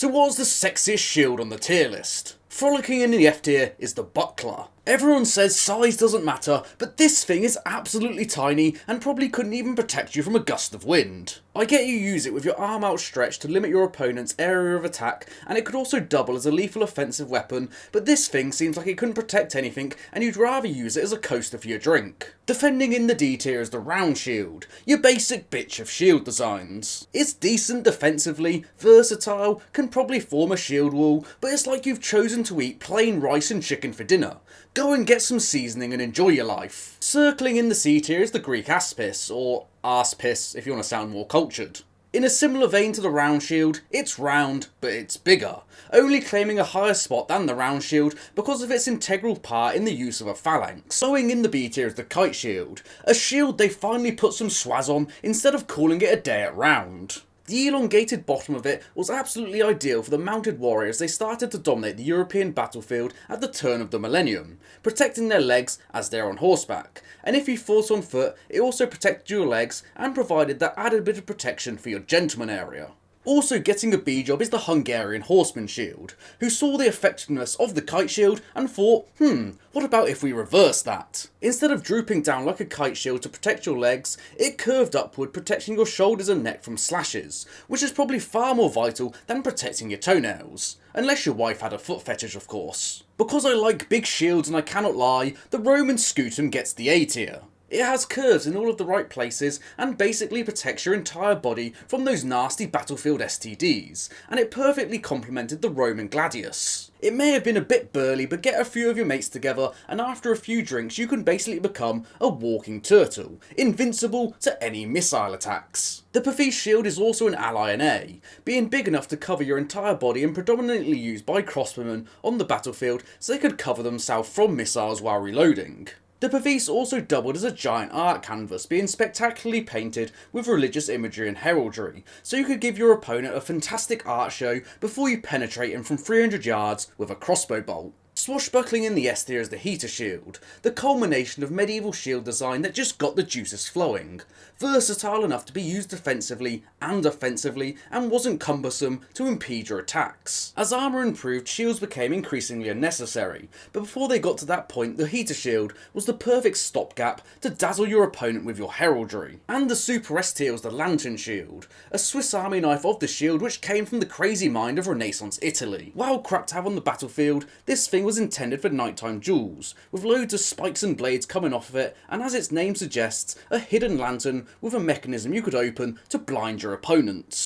So what's the sexiest shield on the tier list? Frolicking in the F tier is the buckler. Everyone says size doesn't matter, but this thing is absolutely tiny and probably couldn't even protect you from a gust of wind. I get you use it with your arm outstretched to limit your opponent's area of attack, and it could also double as a lethal offensive weapon, but this thing seems like it couldn't protect anything and you'd rather use it as a coaster for your drink. Defending in the D tier is the round shield, your basic bitch of shield designs. It's decent defensively, versatile, can probably form a shield wall, but it's like you've chosen to eat plain rice and chicken for dinner. Go and get some seasoning and enjoy your life. Circling in the C tier is the Greek aspis, or aspis if you want to sound more cultured. In a similar vein to the round shield, it's round, but it's bigger, only claiming a higher spot than the round shield because of its integral part in the use of a phalanx. Going in the B tier is the kite shield, a shield they finally put some swaz on instead of calling it a day at round. The elongated bottom of it was absolutely ideal for the mounted warriors they started to dominate the European battlefield at the turn of the millennium, protecting their legs as they're on horseback, and if you fought on foot it also protected your legs and provided that added bit of protection for your gentleman area. Also getting a B job is the Hungarian horseman shield, who saw the effectiveness of the kite shield and thought, what about if we reverse that? Instead of drooping down like a kite shield to protect your legs, it curved upward protecting your shoulders and neck from slashes, which is probably far more vital than protecting your toenails. Unless your wife had a foot fetish of course. Because I like big shields and I cannot lie, the Roman scutum gets the A tier. It has curves in all of the right places and basically protects your entire body from those nasty battlefield STDs, and it perfectly complemented the Roman gladius. It may have been a bit burly, but get a few of your mates together and after a few drinks you can basically become a walking turtle, invincible to any missile attacks. The Pavise shield is also an ally in A, being big enough to cover your entire body and predominantly used by crossbowmen on the battlefield so they could cover themselves from missiles while reloading. The Pavise also doubled as a giant art canvas, being spectacularly painted with religious imagery and heraldry, so you could give your opponent a fantastic art show before you penetrate him from 300 yards with a crossbow bolt. Swashbuckling in the S tier is the heater shield, the culmination of medieval shield design that just got the juices flowing. Versatile enough to be used defensively and offensively, and wasn't cumbersome to impede your attacks. As armour improved, shields became increasingly unnecessary, but before they got to that point, the heater shield was the perfect stopgap to dazzle your opponent with your heraldry. And the super S tier was the lantern shield, a Swiss army knife of the shield which came from the crazy mind of Renaissance Italy. While crap to have on the battlefield, this thing was intended for nighttime duels, with loads of spikes and blades coming off of it, and as its name suggests, a hidden lantern with a mechanism you could open to blind your opponents.